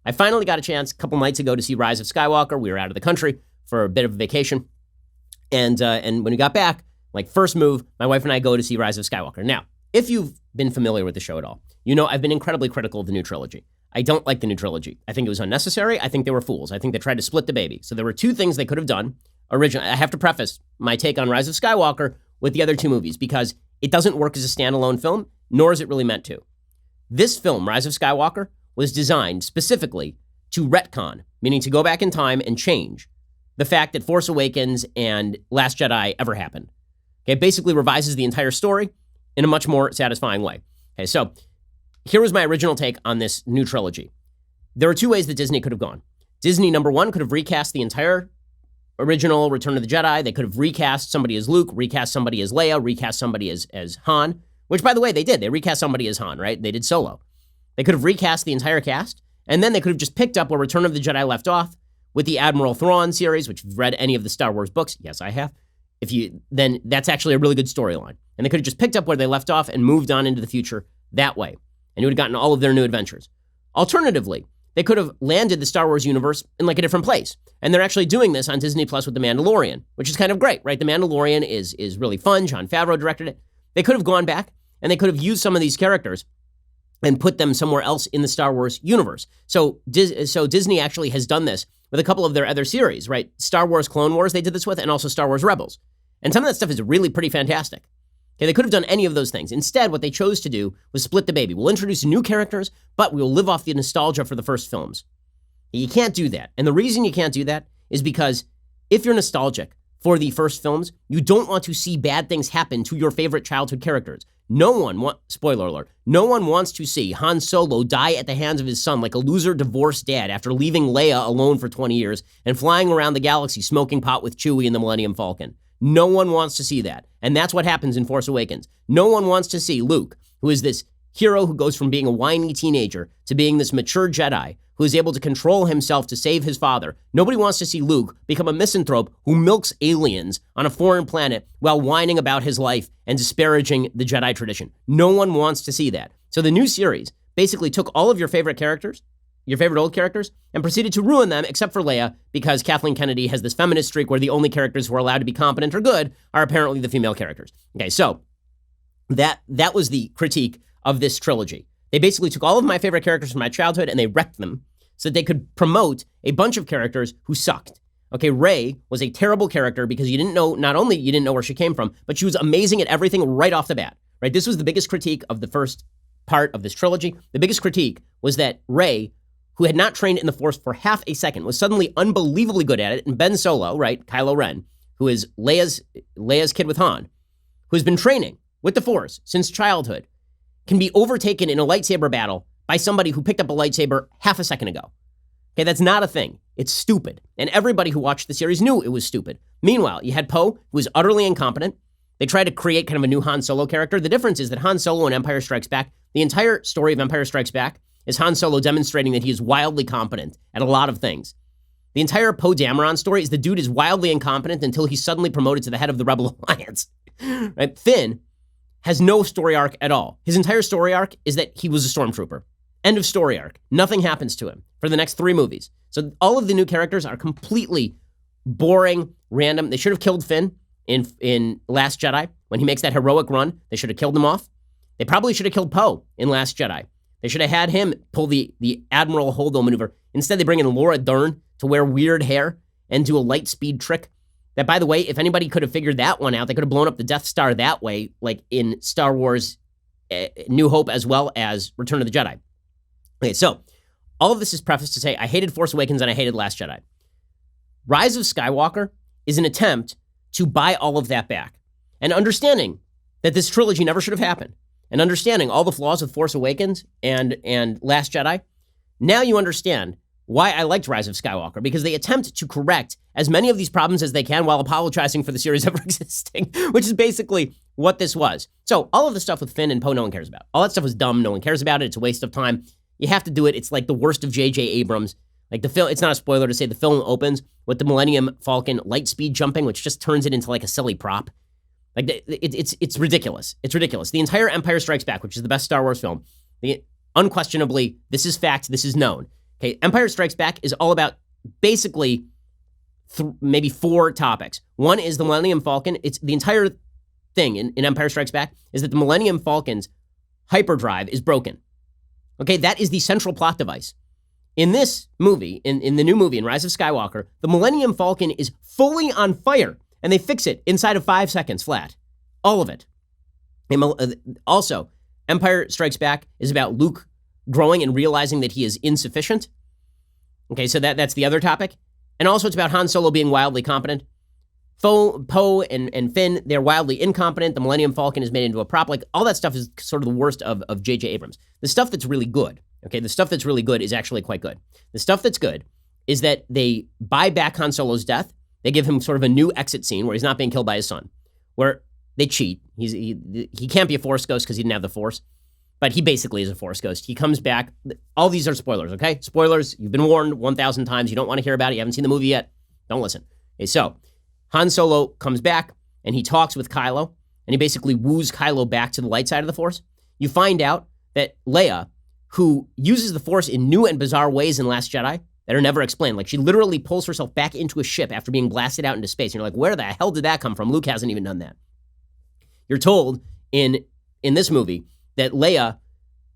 I finally got a chance a couple nights ago to see Rise of Skywalker. We were out of the country for a bit of a vacation. And when we got back, like first move, my wife and I go to see Rise of Skywalker. Now, if you've been familiar with the show at all, you know I've been incredibly critical of the new trilogy. I don't like the new trilogy. I think it was unnecessary. I think they were fools. I think they tried to split the baby. So there were two things they could have done originally. I have to preface my take on Rise of Skywalker with the other two movies because it doesn't work as a standalone film, nor is it really meant to. This film, Rise of Skywalker, was designed specifically to retcon, meaning to go back in time and change the fact that Force Awakens and Last Jedi ever happened. Okay, it basically revises the entire story in a much more satisfying way. Okay, so here was my original take on this new trilogy. There are two ways that Disney could have gone. Disney, number one, could have recast the entire original Return of the Jedi. They could have recast somebody as Luke, recast somebody as Leia, recast somebody as Han, which, by the way, they did. They recast somebody as Han, right? They did Solo. They could have recast the entire cast, and then they could have just picked up where Return of the Jedi left off with the Admiral Thrawn series, which if you've read any of the Star Wars books, yes, I have. Then that's actually a really good storyline. And they could have just picked up where they left off and moved on into the future that way. And you would have gotten all of their new adventures. Alternatively, they could have landed the Star Wars universe in like a different place. And they're actually doing this on Disney Plus with The Mandalorian, which is kind of great, right? The Mandalorian is really fun. Jon Favreau directed it. They could have gone back and they could have used some of these characters and put them somewhere else in the Star Wars universe. So Disney actually has done this with a couple of their other series, right? Star Wars Clone Wars they did this with, and also Star Wars Rebels. And some of that stuff is really pretty fantastic. Okay, they could have done any of those things. Instead, what they chose to do was split the baby. We'll introduce new characters, but we'll live off the nostalgia for the first films. You can't do that. And the reason you can't do that is because if you're nostalgic for the first films, you don't want to see bad things happen to your favorite childhood characters. Spoiler alert, no one wants to see Han Solo die at the hands of his son like a loser divorced dad after leaving Leia alone for 20 years and flying around the galaxy smoking pot with Chewie in the Millennium Falcon. No one wants to see that. And that's what happens in Force Awakens. No one wants to see Luke, who is this hero who goes from being a whiny teenager to being this mature Jedi who is able to control himself to save his father. Nobody wants to see Luke become a misanthrope who milks aliens on a foreign planet while whining about his life and disparaging the Jedi tradition. No one wants to see that. So the new series basically took all of your favorite characters, your favorite old characters, and proceeded to ruin them except for Leia because Kathleen Kennedy has this feminist streak where the only characters who are allowed to be competent or good are apparently the female characters. Okay, so that was the critique of this trilogy. They basically took all of my favorite characters from my childhood and they wrecked them so that they could promote a bunch of characters who sucked. Okay, Rey was a terrible character because not only you didn't know where she came from, but she was amazing at everything right off the bat, right? This was the biggest critique of the first part of this trilogy. The biggest critique was that Rey, who had not trained in the Force for half a second, was suddenly unbelievably good at it. And Ben Solo, right, Kylo Ren, who is Leia's kid with Han, who has been training with the Force since childhood, can be overtaken in a lightsaber battle by somebody who picked up a lightsaber half a second ago. Okay, that's not a thing. It's stupid. And everybody who watched the series knew it was stupid. Meanwhile, you had Poe, who was utterly incompetent. They tried to create kind of a new Han Solo character. The difference is that Han Solo in Empire Strikes Back, the entire story of Empire Strikes Back is Han Solo demonstrating that he is wildly competent at a lot of things. The entire Poe Dameron story is the dude is wildly incompetent until he's suddenly promoted to the head of the Rebel Alliance. Right? Finn has no story arc at all. His entire story arc is that he was a stormtrooper. End of story arc. Nothing happens to him for the next 3 movies. So all of the new characters are completely boring, random. They should have killed Finn in Last Jedi. When he makes that heroic run, they should have killed him off. They probably should have killed Poe in Last Jedi. They should have had him pull the Admiral Holdo maneuver. Instead, they bring in Laura Dern to wear weird hair and do a light speed trick. That, by the way, if anybody could have figured that one out, they could have blown up the Death Star that way, like in Star Wars New Hope as well as Return of the Jedi. Okay, so all of this is prefaced to say I hated Force Awakens and I hated Last Jedi. Rise of Skywalker is an attempt to buy all of that back. And understanding that this trilogy never should have happened, and understanding all the flaws with Force Awakens and Last Jedi, now you understand why I liked Rise of Skywalker, because they attempt to correct as many of these problems as they can while apologizing for the series ever existing, which is basically what this was. So all of the stuff with Finn and Poe, no one cares about. All that stuff was dumb. No one cares about it. It's a waste of time. You have to do it. It's like the worst of J.J. Abrams. Like the film, it's not a spoiler to say the film opens with the Millennium Falcon light speed jumping, which just turns it into like a silly prop. Like it's ridiculous. It's ridiculous. The entire Empire Strikes Back, which is the best Star Wars film, unquestionably, this is fact. This is known. Okay, Empire Strikes Back is all about basically maybe 4 topics. One is the Millennium Falcon. It's the entire thing in Empire Strikes Back is that the Millennium Falcon's hyperdrive is broken. Okay, that is the central plot device. In this movie, in the new movie, in Rise of Skywalker, the Millennium Falcon is fully on fire, and they fix it inside of 5 seconds flat. All of it. Also, Empire Strikes Back is about Luke growing and realizing that he is insufficient. Okay, so that's the other topic. And also it's about Han Solo being wildly competent. Poe and Finn, they're wildly incompetent. The Millennium Falcon is made into a prop. Like, all that stuff is sort of the worst of J.J. Abrams. The stuff that's really good, okay, the stuff that's really good is actually quite good. The stuff that's good is that they buy back Han Solo's death. They give him sort of a new exit scene where he's not being killed by his son, where they cheat. He can't be a Force ghost because he didn't have the Force, but he basically is a Force ghost. He comes back. All these are spoilers, okay? Spoilers. You've been warned 1,000 times. You don't want to hear about it. You haven't seen the movie yet. Don't listen. Okay, so Han Solo comes back, and he talks with Kylo, and he basically woos Kylo back to the light side of the Force. You find out that Leia, who uses the Force in new and bizarre ways in Last Jedi that are never explained, like she literally pulls herself back into a ship after being blasted out into space, and you're like, where the hell did that come from? Luke hasn't even done that. You're told in this movie that Leia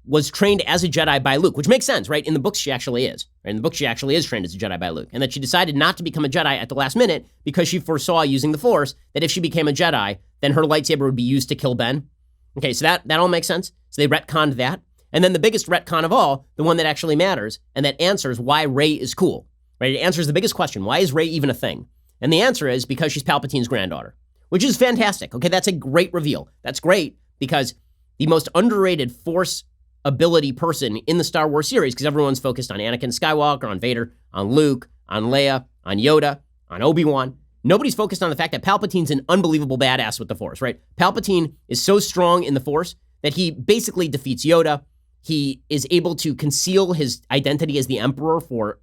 was trained as a Jedi by Luke, which makes sense, right? In the books, she actually is. Right? In the book, she actually is trained as a Jedi by Luke. And that she decided not to become a Jedi at the last minute because she foresaw using the Force that if she became a Jedi, then her lightsaber would be used to kill Ben. Okay, so that all makes sense. So they retconned that. And then the biggest retcon of all, the one that actually matters, and that answers why Rey is cool, right? It answers the biggest question. Why is Rey even a thing? And the answer is because she's Palpatine's granddaughter, which is fantastic. Okay, that's a great reveal. That's great because the most underrated Force ability person in the Star Wars series, because everyone's focused on Anakin Skywalker, on Vader, on Luke, on Leia, on Yoda, on Obi-Wan. Nobody's focused on the fact that Palpatine's an unbelievable badass with the Force, right? Palpatine is so strong in the Force that he basically defeats Yoda. He is able to conceal his identity as the Emperor for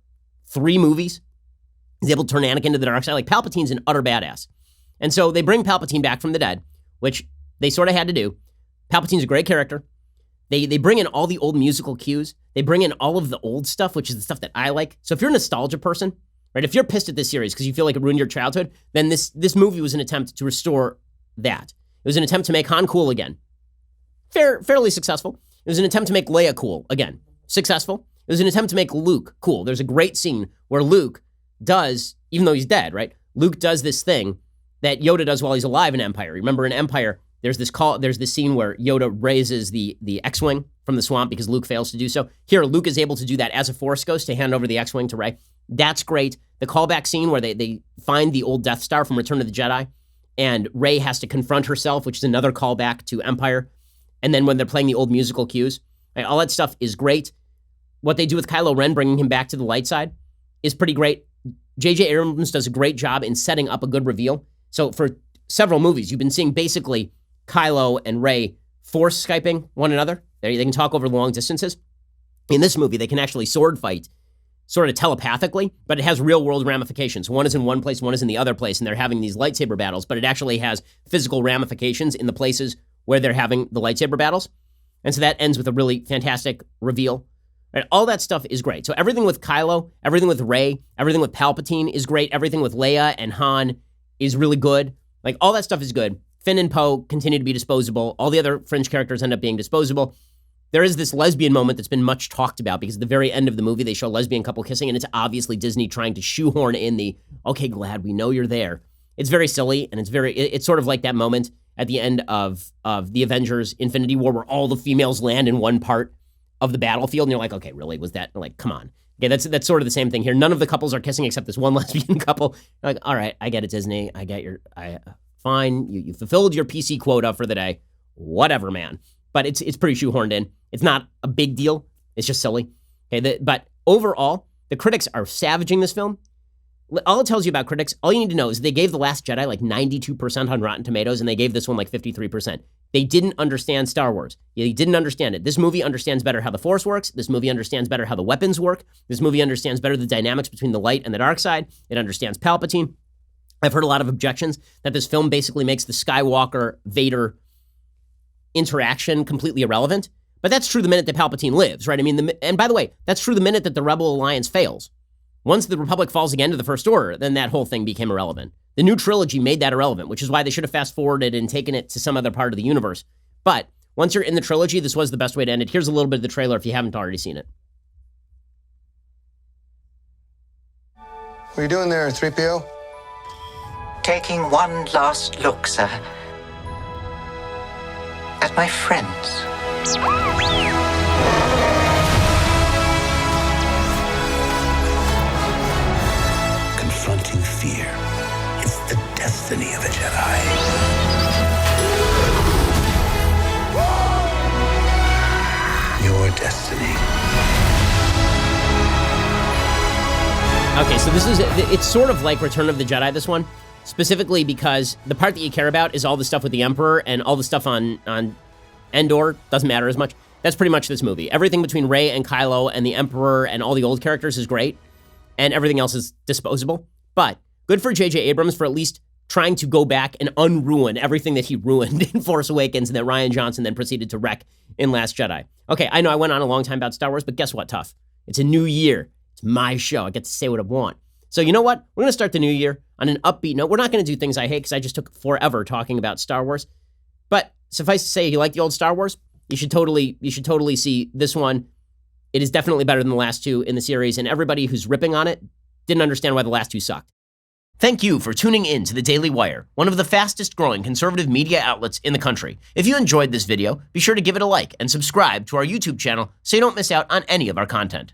3 movies. He's able to turn Anakin to the dark side. Like, Palpatine's an utter badass. And so they bring Palpatine back from the dead, which they sort of had to do. Palpatine's a great character. They bring in all the old musical cues. They bring in all of the old stuff, which is the stuff that I like. So if you're a nostalgia person, right, if you're pissed at this series because you feel like it ruined your childhood, then this movie was an attempt to restore that. It was an attempt to make Han cool again. Fairly successful. It was an attempt to make Leia cool again. Successful. It was an attempt to make Luke cool. There's a great scene where Luke does, even though he's dead, right? Luke does this thing that Yoda does while he's alive in Empire. Remember in Empire, there's this scene where Yoda raises the X-Wing from the swamp because Luke fails to do so. Here, Luke is able to do that as a Force ghost to hand over the X-Wing to Rey. That's great. The callback scene where they find the old Death Star from Return of the Jedi, and Rey has to confront herself, which is another callback to Empire. And then when they're playing the old musical cues, right, all that stuff is great. What they do with Kylo Ren, bringing him back to the light side, is pretty great. J.J. Abrams does a great job in setting up a good reveal. So for several movies, you've been seeing basically Kylo and Rey Force Skyping one another. They can talk over long distances. In this movie, they can actually sword fight sort of telepathically, but it has real world ramifications. One is in one place, one is in the other place, and they're having these lightsaber battles, but it actually has physical ramifications in the places where they're having the lightsaber battles. And so that ends with a really fantastic reveal. Right? All that stuff is great. So everything with Kylo, everything with Rey, everything with Palpatine is great. Everything with Leia and Han is really good. Like, all that stuff is good. Finn and Poe continue to be disposable. All the other fringe characters end up being disposable. There is this lesbian moment that's been much talked about because at the very end of the movie, they show a lesbian couple kissing, and it's obviously Disney trying to shoehorn in the, okay, glad we know you're there. It's very silly, and it's sort of like that moment at the end of the Avengers Infinity War where all the females land in one part of the battlefield, and you're like, okay, really? Was that, like, come on. Okay, that's sort of the same thing here. None of the couples are kissing except this one lesbian couple. You're like, all right, I get it, Disney. I get fine. You fulfilled your PC quota for the day. Whatever, man. But it's pretty shoehorned in. It's not a big deal. It's just silly. Okay, but overall, the critics are savaging this film. All it tells you about critics, all you need to know is they gave The Last Jedi like 92% on Rotten Tomatoes, and they gave this one like 53%. They didn't understand Star Wars. They didn't understand it. This movie understands better how the Force works. This movie understands better how the weapons work. This movie understands better the dynamics between the light and the dark side. It understands Palpatine. I've heard a lot of objections that this film basically makes the Skywalker-Vader interaction completely irrelevant. But that's true the minute that Palpatine lives, right? I mean, and by the way, that's true the minute that the Rebel Alliance fails. Once the Republic falls again to the First Order, then that whole thing became irrelevant. The new trilogy made that irrelevant, which is why they should have fast-forwarded and taken it to some other part of the universe. But once you're in the trilogy, this was the best way to end it. Here's a little bit of the trailer if you haven't already seen it. What are you doing there, 3PO? Taking one last look, sir, at my friends. Confronting fear. It's the destiny of a Jedi. Your destiny. Okay, so it's sort of like Return of the Jedi, this one, specifically because the part that you care about is all the stuff with the Emperor, and all the stuff on Endor doesn't matter as much. That's pretty much this movie. Everything between Rey and Kylo and the Emperor and all the old characters is great, and everything else is disposable. But good for J.J. Abrams for at least trying to go back and unruin everything that he ruined in Force Awakens and that Rian Johnson then proceeded to wreck in Last Jedi. Okay, I know I went on a long time about Star Wars, but guess what, Tough? It's a new year. It's my show. I get to say what I want. So you know what? We're going to start the new year on an upbeat note. We're not going to do things I hate because I just took forever talking about Star Wars. But suffice to say, if you like the old Star Wars, you should totally see this one. It is definitely better than the last two in the series, and everybody who's ripping on it didn't understand why the last two sucked. Thank you for tuning in to the Daily Wire, one of the fastest growing conservative media outlets in the country. If you enjoyed this video, be sure to give it a like and subscribe to our YouTube channel so you don't miss out on any of our content.